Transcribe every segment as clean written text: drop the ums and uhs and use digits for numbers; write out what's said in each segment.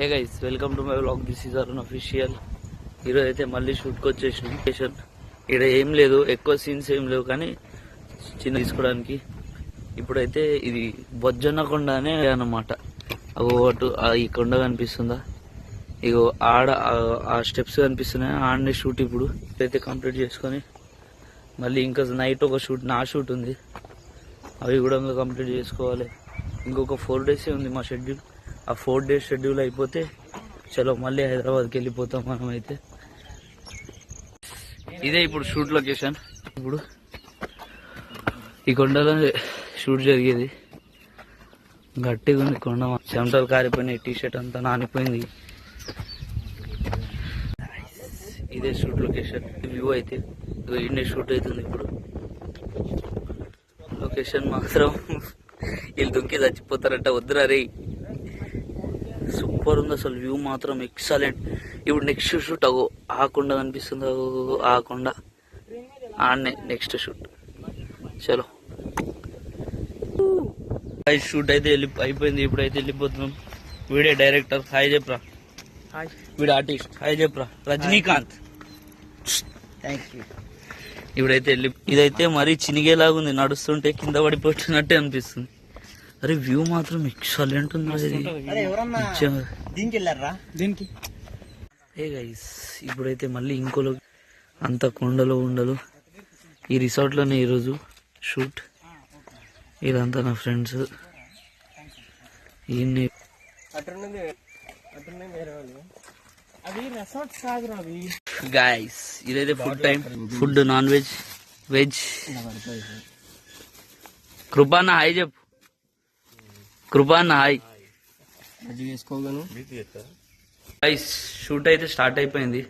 Hey guys, welcome to my vlog. This is Arun official. ఈరోజు అయితే మళ్ళీ షూట్కి వచ్చేసినాం. ఇక్కడ ఏం లేదు, ఎక్కువ సీన్స్ ఏం లేవు, కానీ చిన్న తీసుకోవడానికి. ఇప్పుడైతే ఇది బొజ్జన్న కొండ అనే అన్నమాట. అటు ఈ కొండ కనిపిస్తుందా, ఇగో ఆడ ఆ స్టెప్స్ కనిపిస్తున్నాయి, ఆడనే షూట్. ఇప్పుడు అయితే కంప్లీట్ చేసుకొని మళ్ళీ ఇంకా నైట్ ఒక షూట్, నా షూట్ ఉంది, అవి కూడా కంప్లీట్ చేసుకోవాలి. ఇంకొక 4 days ఉంది మా షెడ్యూల్. ఆ 4 days షెడ్యూల్ అయిపోతే చలో మళ్ళీ హైదరాబాద్కి వెళ్ళిపోతాం మనం. అయితే ఇదే ఇప్పుడు షూట్ లొకేషన్. ఇప్పుడు ఈ కొండలో షూట్ జరిగేది. గట్టిగా ఉంది కొండ, చెమటలు కారిపోయినాయి, టీషర్ట్ అంతా నానిపోయింది. ఇదే షూట్ లొకేషన్. వ్యూ అయితే ఇండియా షూట్ అవుతుంది ఇప్పుడు. లొకేషన్ మాత్రం వీళ్ళు దుంకి చచ్చిపోతారంట, వద్దురా రే. సూపర్ ఉంది అసలు, వ్యూ మాత్రం ఎక్సలెంట్. ఇప్పుడు నెక్స్ట్ షూట్ అగో ఆ కొండ కనిపిస్తుంది, ఆ కొండ ఆడనే నెక్స్ట్ షూట్. చలో షూట్ అయితే అయిపోయింది. ఇప్పుడైతే వెళ్ళిపోతున్నాం. వీడియో డైరెక్టర్ హాయ్ చెప్పరా, వీడియో ఆర్టిస్ట్ హాయ్ చెప్పరా, రజనీకాంత్. Thank you. ఇప్పుడైతే ఇదైతే మరీ చినిగేలాగుంది, నడుస్తుంటే కింద పడిపోతున్నట్టే అనిపిస్తుంది. అరే వ్యూ మాత్రం ఎక్సలెంట్ ఉంది. ఏ గైస్, ఇప్పుడైతే మళ్ళీ ఇంకోలో అంత కొండలు ఉండలు. ఈ రిసార్ట్లోనే ఈరోజు షూట్. ఇదంతా నా ఫ్రెండ్స్. ఈయన్ని గైస్ ఇదైతే food time. Food non veg, veg. కృపాన్న హాయ్ చెప్పు, కృపాన్న హాయ్. గైస్ షూట్ అయితే స్టార్ట్ అయిపోయింది,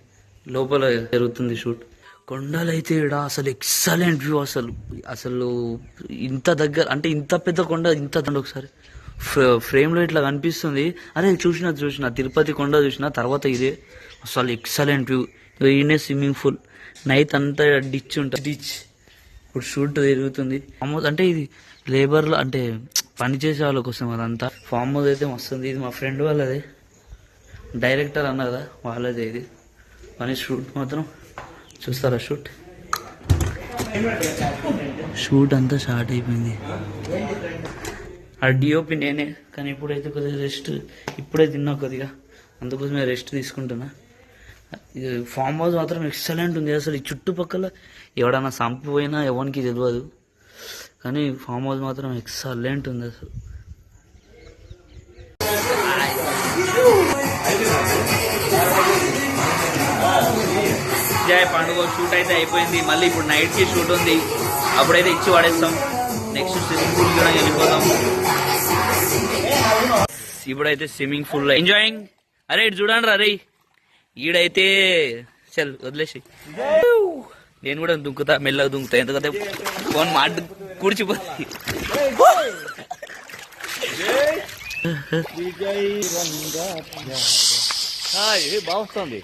లోపల జరుగుతుంది షూట్. కొండలు అయితే ఇక్కడ అసలు ఎక్సలెంట్ వ్యూ. అసలు ఇంత దగ్గర అంటే ఇంత పెద్ద కొండ, ఇంత ఒకసారి ఫ్రేమ్ లో ఇట్లా కనిపిస్తుంది. అరే చూసిన తిరుపతి కొండ చూసిన తర్వాత ఇదే అసలు ఎక్సలెంట్ వ్యూ. ఈయనే స్విమ్మింగ్ పూల్, నైట్ అంతా డిచ్ ఉంటుంది, డిచ్. ఇప్పుడు షూట్ జరుగుతుంది. అంటే ఇది లేబర్లు అంటే పని చేసే వాళ్ళ కోసం అదంతా. ఫామ్ హౌస్ అయితే వస్తుంది. ఇది మా ఫ్రెండ్ వాళ్ళదే, డైరెక్టర్ అన్న కదా వాళ్ళదే ఇది. కానీ షూట్ మాత్రం చూస్తారా, షూట్ అంతా స్టార్ట్ అయిపోయింది. ఆ డిఓపి నేనే, కానీ ఇప్పుడైతే కొద్దిగా రెస్ట్. ఇప్పుడే తిన్నా కొద్దిగా, అందుకోసమే రెస్ట్ తీసుకుంటున్నా. ఫామ్ హౌస్ మాత్రం ఎక్సలెంట్ ఉంది. అసలు ఈ చుట్టుపక్కల ఎవడన్నా సంపిపోయినా ఎవరికి తెలియదు, కానీ ఫామ్ హౌస్ మాత్రం ఎక్సలెంట్ ఉంది అసలు. జయ పండుగ షూట్ అయితే అయిపోయింది. మళ్ళీ ఇప్పుడు నైట్కి షూట్ ఉంది, అప్పుడైతే ఇచ్చి పడేస్తాం. నెక్స్ట్ స్విమ్మింగ్ పూల్ కూడా వెళ్ళిపోతాం. ఇప్పుడైతే స్విమ్మింగ్ పూల్ లో ఎంజాయింగ్. అరే ఇటు చూడండి రా, రే ఈడైతే చల్ వదిలేసి. నేను కూడా దుంకుతా, మెల్లగా దుంకుతా, ఎందుకంటే ఫోన్ మాట కూర్చిపోతుంది. బాగుంది,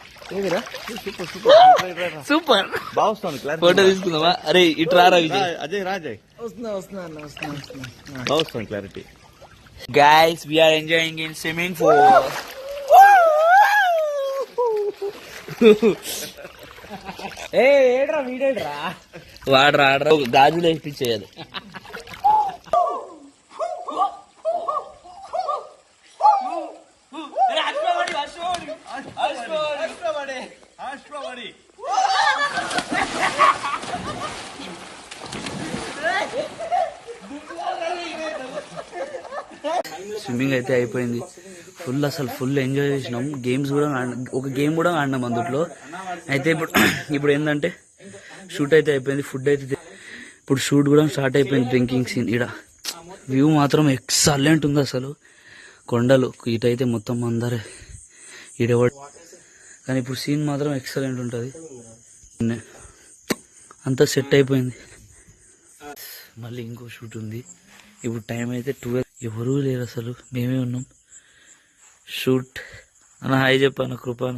సూపర్ బాగుంది. ఫోటో తీసుకుందామా? అరే ఇటు రారా విజయ్. అజయ్ రాజయ్ బాగుంది clarity. Guys, we are enjoying in swimming pool. ఏడ్రా వీడేడ్రా, వాడరా ఆడరా, గాజులు వేయించేయాలి. స్విమ్మింగ్ అయితే అయిపోయింది. అసలు ఫుల్ ఎంజాయ్ చేసినాం. గేమ్స్ కూడా ఒక గేమ్ కూడా ఆడినాం అందులో. అయితే ఇప్పుడు ఏంటంటే షూట్ అయితే అయిపోయింది, ఫుడ్ అయితే ఇప్పుడు షూట్ కూడా స్టార్ట్ అయిపోయింది. Drinking scene. ఈడ వ్యూ మాత్రం ఎక్సలెంట్ ఉంది అసలు. కొండలు ఇటైతే మొత్తం అందరే ఈడెవడు, కానీ ఇప్పుడు సీన్ మాత్రం ఎక్సలెంట్ ఉంటుంది. అంతా సెట్ అయిపోయింది. మళ్ళీ ఇంకో షూట్ ఉంది. ఇప్పుడు టైం అయితే 12. ఎవరూ లేరు అసలు, మేమే ఉన్నాం. షూట్ అన్న హాయ్ చెప్పాను, కృపాన.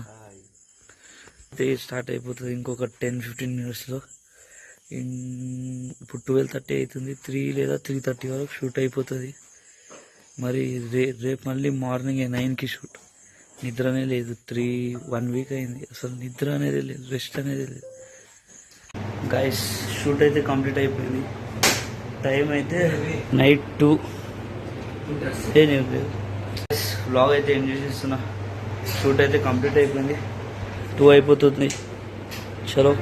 అయితే స్టార్ట్ అయిపోతుంది ఇంకొక 10-15 minutesలో. ఇప్పుడు 12:30 అవుతుంది. 3 లేదా 3:30 వరకు షూట్ అయిపోతుంది. మరి రేపు మళ్ళీ మార్నింగ్ 9కి షూట్. నిద్రనే లేదు. 1 వీక్ అయింది, అసలు నిద్ర అనేది లేదు, రెస్ట్ అనేది లేదు. గైస్ షూట్ అయితే కంప్లీట్ అయిపోయింది. టైం అయితే నైట్ 2. వ్లాగ్ అయితే ఎంజాయ్ చేస్తున్నా. షూట్ అయితే కంప్లీట్ అయిపోయింది, 2 అయిపోతుంది. చలో.